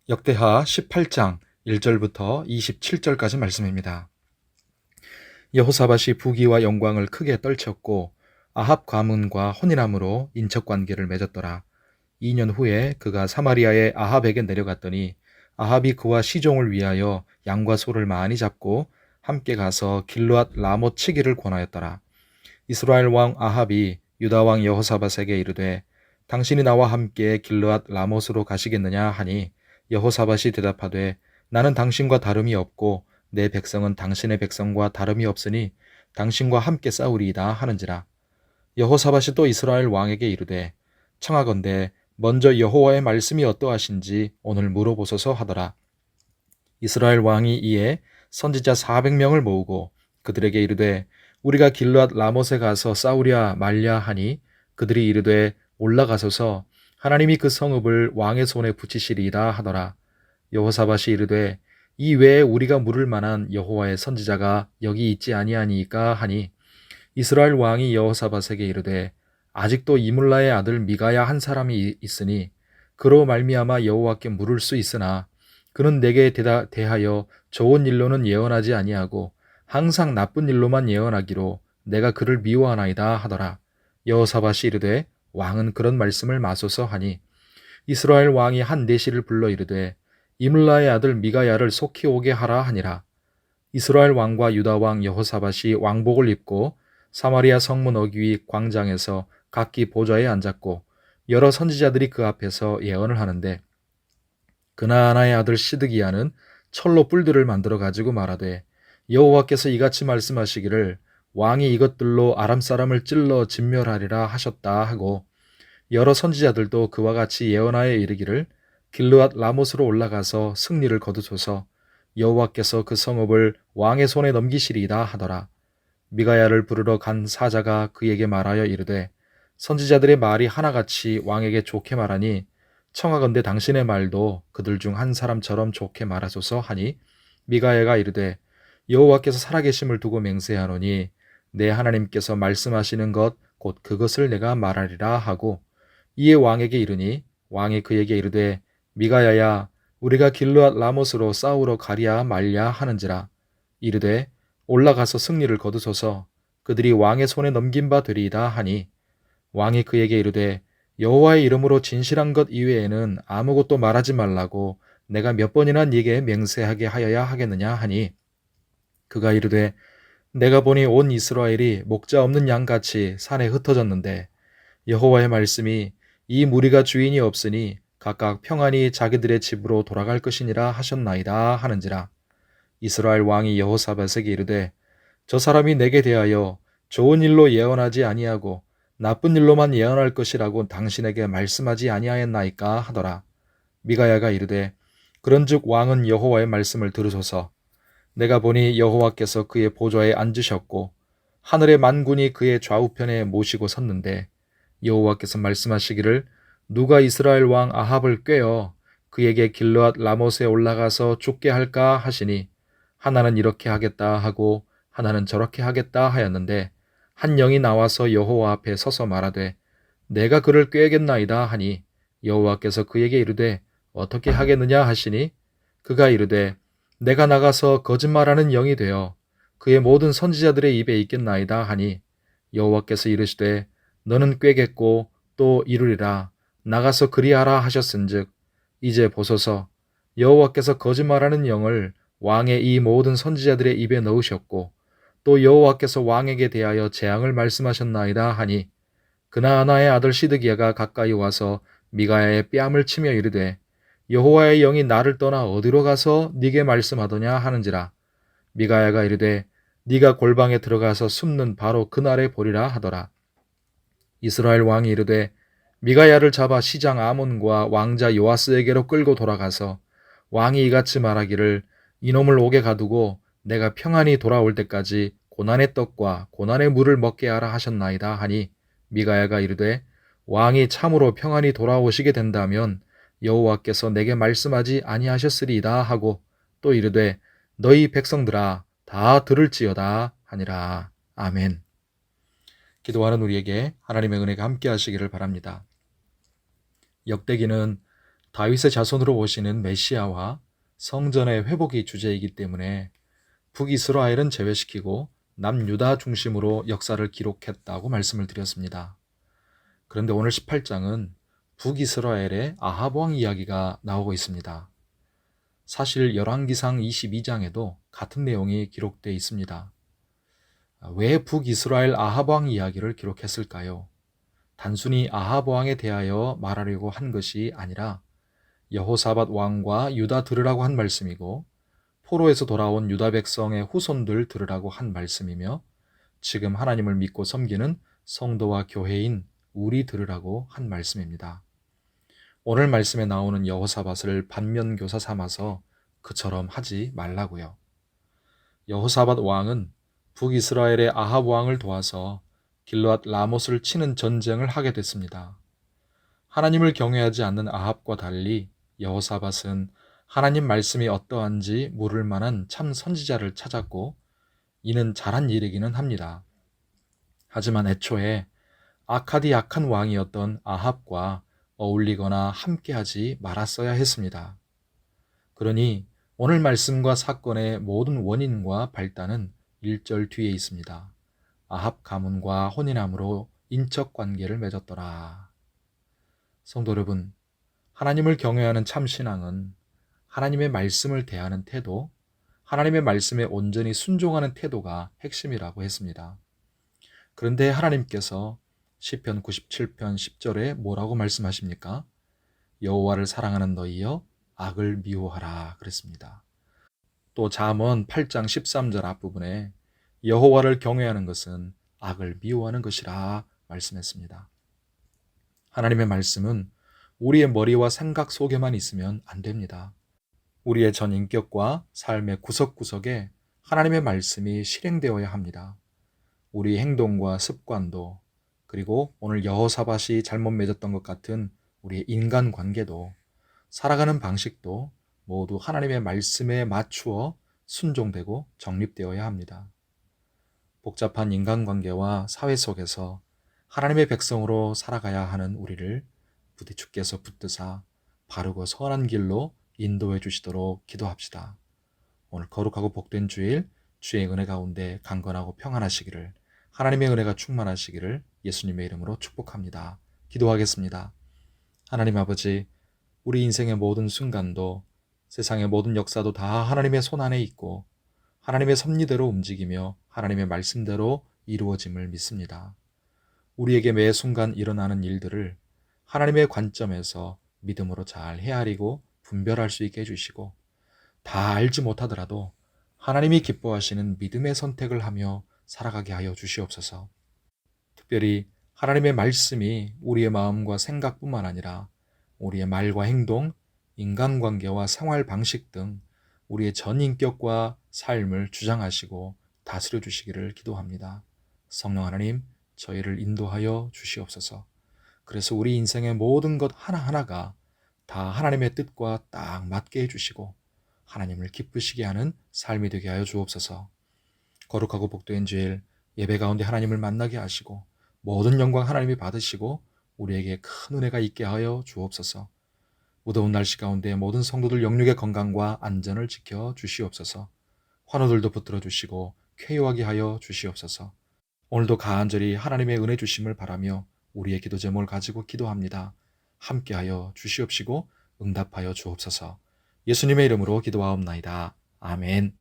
역대하 18장 1절부터 27절까지 말씀입니다. 여호사밧이 부귀와 영광을 크게 떨쳤고 아합 가문과 혼인함으로 인척관계를 맺었더라. 2년 후에 그가 사마리아의 아합에게 내려갔더니 아합이 그와 시종을 위하여 양과 소를 많이 잡고 함께 가서 길르앗 라못 치기를 권하였더라. 이스라엘 왕 아합이 유다 왕 여호사밧에게 이르되 당신이 나와 함께 길르앗 라못으로 가시겠느냐 하니 여호사밧이 대답하되 나는 당신과 다름이 없고 내 백성은 당신의 백성과 다름이 없으니 당신과 함께 싸우리이다 하는지라. 여호사밧이 또 이스라엘 왕에게 이르되 청하건대 먼저 여호와의 말씀이 어떠하신지 오늘 물어보소서 하더라. 이스라엘 왕이 이에 선지자 400명을 모으고 그들에게 이르되 우리가 길르앗 라못에 가서 싸우랴 말랴 하니 그들이 이르되 올라가소서 하나님이 그 성읍을 왕의 손에 붙이시리이다 하더라. 여호사밧이 이르되 이 외에 우리가 물을 만한 여호와의 선지자가 여기 있지 아니하니까 하니 이스라엘 왕이 여호사밧에게 이르되 아직도 이물라의 아들 미가야 한 사람이 있으니 그로 말미암아 여호와께 물을 수 있으나 그는 내게 대하여 좋은 일로는 예언하지 아니하고 항상 나쁜 일로만 예언하기로 내가 그를 미워하나이다 하더라. 여호사밧이 이르되 왕은 그런 말씀을 마소서 하니 이스라엘 왕이 한 내시를 불러 이르되 이물라의 아들 미가야를 속히 오게 하라 하니라. 이스라엘 왕과 유다 왕 여호사밧이 왕복을 입고 사마리아 성문 어귀 광장에서 각기 보좌에 앉았고 여러 선지자들이 그 앞에서 예언을 하는데 그나아나의 아들 시드기야는 철로 뿔들을 만들어 가지고 말하되 여호와께서 이같이 말씀하시기를 왕이 이것들로 아람 사람을 찔러 진멸하리라 하셨다 하고 여러 선지자들도 그와 같이 예언하여 이르기를 길르앗 라못으로 올라가서 승리를 거두소서 여호와께서 그 성읍을 왕의 손에 넘기시리이다 하더라. 미가야를 부르러 간 사자가 그에게 말하여 이르되 선지자들의 말이 하나같이 왕에게 좋게 말하니 청하건대 당신의 말도 그들 중 한 사람처럼 좋게 말하소서 하니 미가야가 이르되 여호와께서 살아계심을 두고 맹세하노니 내 하나님께서 말씀하시는 것 곧 그것을 내가 말하리라 하고 이에 왕에게 이르니 왕이 그에게 이르되 미가야야 우리가 길르앗 라못으로 싸우러 가랴 말랴 하는지라. 이르되 올라가서 승리를 거두소서 그들이 왕의 손에 넘긴 바 되리이다 하니 왕이 그에게 이르되 여호와의 이름으로 진실한 것 이외에는 아무것도 말하지 말라고 내가 몇 번이나 네게 맹세하게 하여야 하겠느냐 하니 그가 이르되 내가 보니 온 이스라엘이 목자 없는 양같이 산에 흩어졌는데 여호와의 말씀이 이 무리가 주인이 없으니 각각 평안히 자기들의 집으로 돌아갈 것이니라 하셨나이다 하는지라. 이스라엘 왕이 여호사밧에게 이르되 저 사람이 내게 대하여 좋은 일로 예언하지 아니하고 나쁜 일로만 예언할 것이라고 당신에게 말씀하지 아니하였나이까 하더라. 미가야가 이르되 그런즉 왕은 여호와의 말씀을 들으소서. 내가 보니 여호와께서 그의 보좌에 앉으셨고 하늘의 만군이 그의 좌우편에 모시고 섰는데 여호와께서 말씀하시기를 누가 이스라엘 왕 아합을 꾀어 그에게 길르앗 라못에 올라가서 죽게 할까 하시니 하나는 이렇게 하겠다 하고 하나는 저렇게 하겠다 하였는데 한 영이 나와서 여호와 앞에 서서 말하되 내가 그를 꾀겠나이다 하니 여호와께서 그에게 이르되 어떻게 하겠느냐 하시니 그가 이르되 내가 나가서 거짓말하는 영이 되어 그의 모든 선지자들의 입에 있겠나이다 하니 여호와께서 이르시되 너는 꾀겠고 또 이루리라 나가서 그리하라 하셨은즉 이제 보소서 여호와께서 거짓말하는 영을 왕의 이 모든 선지자들의 입에 넣으셨고 또 여호와께서 왕에게 대하여 재앙을 말씀하셨나이다 하니 그나아나의 아들 시드기야가 가까이 와서 미가야의 뺨을 치며 이르되 여호와의 영이 나를 떠나 어디로 가서 네게 말씀하더냐 하는지라. 미가야가 이르되 네가 골방에 들어가서 숨는 바로 그날에 보리라 하더라. 이스라엘 왕이 이르되 미가야를 잡아 시장 아몬과 왕자 요아스에게로 끌고 돌아가서 왕이 이같이 말하기를 이놈을 옥에 가두고 내가 평안히 돌아올 때까지 고난의 떡과 고난의 물을 먹게 하라 하셨나이다 하니 미가야가 이르되 왕이 참으로 평안히 돌아오시게 된다면 여호와께서 내게 말씀하지 아니하셨으리이다 하고 또 이르되 너희 백성들아 다 들을지어다 하니라. 아멘. 기도하는 우리에게 하나님의 은혜가 함께 하시기를 바랍니다. 역대기는 다윗의 자손으로 오시는 메시아와 성전의 회복이 주제이기 때문에 북이스라엘은 제외시키고 남유다 중심으로 역사를 기록했다고 말씀을 드렸습니다. 그런데 오늘 18장은 북이스라엘의 아합 왕 이야기가 나오고 있습니다. 사실 열왕기상 22장에도 같은 내용이 기록되어 있습니다. 왜 북이스라엘 아합 왕 이야기를 기록했을까요? 단순히 아합 왕에 대하여 말하려고 한 것이 아니라 여호사밧 왕과 유다 들으라고 한 말씀이고 포로에서 돌아온 유다 백성의 후손들 들으라고 한 말씀이며 지금 하나님을 믿고 섬기는 성도와 교회인 우리 들으라고 한 말씀입니다. 오늘 말씀에 나오는 여호사밧을 반면교사 삼아서 그처럼 하지 말라고요. 여호사밧 왕은 북이스라엘의 아합 왕을 도와서 길르앗 라못을 치는 전쟁을 하게 됐습니다. 하나님을 경외하지 않는 아합과 달리 여호사밧은 하나님 말씀이 어떠한지 물을 만한 참 선지자를 찾았고 이는 잘한 일이기는 합니다. 하지만 애초에 악하디 악한 왕이었던 아합과 어울리거나 함께하지 말았어야 했습니다. 그러니 오늘 말씀과 사건의 모든 원인과 발단은 1절 뒤에 있습니다. 아합 가문과 혼인함으로 인척 관계를 맺었더라. 성도 여러분, 하나님을 경외하는 참 신앙은 하나님의 말씀을 대하는 태도, 하나님의 말씀에 온전히 순종하는 태도가 핵심이라고 했습니다. 그런데 하나님께서 시편 97편 10절에 뭐라고 말씀하십니까? 여호와를 사랑하는 너희여 악을 미워하라 그랬습니다. 또 잠언 8장 13절 앞부분에 여호와를 경외하는 것은 악을 미워하는 것이라 말씀했습니다. 하나님의 말씀은 우리의 머리와 생각 속에만 있으면 안 됩니다. 우리의 전 인격과 삶의 구석구석에 하나님의 말씀이 실행되어야 합니다. 우리 행동과 습관도 그리고 오늘 여호사밧이 잘못 맺었던 것 같은 우리의 인간관계도 살아가는 방식도 모두 하나님의 말씀에 맞추어 순종되고 정립되어야 합니다. 복잡한 인간관계와 사회 속에서 하나님의 백성으로 살아가야 하는 우리를 부디 주께서 붙드사 바르고 선한 길로 인도해 주시도록 기도합시다. 오늘 거룩하고 복된 주일 주의 은혜 가운데 강건하고 평안하시기를 하나님의 은혜가 충만하시기를 예수님의 이름으로 축복합니다. 기도하겠습니다. 하나님 아버지, 우리 인생의 모든 순간도 세상의 모든 역사도 다 하나님의 손 안에 있고 하나님의 섭리대로 움직이며 하나님의 말씀대로 이루어짐을 믿습니다. 우리에게 매 순간 일어나는 일들을 하나님의 관점에서 믿음으로 잘 헤아리고 분별할 수 있게 해주시고 다 알지 못하더라도 하나님이 기뻐하시는 믿음의 선택을 하며 살아가게 하여 주시옵소서. 특별히 하나님의 말씀이 우리의 마음과 생각뿐만 아니라 우리의 말과 행동, 인간관계와 생활 방식 등 우리의 전 인격과 삶을 주장하시고 다스려 주시기를 기도합니다. 성령 하나님, 저희를 인도하여 주시옵소서. 그래서 우리 인생의 모든 것 하나하나가 다 하나님의 뜻과 딱 맞게 해주시고 하나님을 기쁘시게 하는 삶이 되게 하여 주옵소서. 거룩하고 복된 주일 예배 가운데 하나님을 만나게 하시고 모든 영광 하나님이 받으시고 우리에게 큰 은혜가 있게 하여 주옵소서. 무더운 날씨 가운데 모든 성도들 영육의 건강과 안전을 지켜 주시옵소서. 환우들도 붙들어 주시고 쾌유하게 하여 주시옵소서. 오늘도 간절히 하나님의 은혜 주심을 바라며 우리의 기도 제목을 가지고 기도합니다. 함께하여 주시옵시고 응답하여 주옵소서. 예수님의 이름으로 기도하옵나이다. 아멘.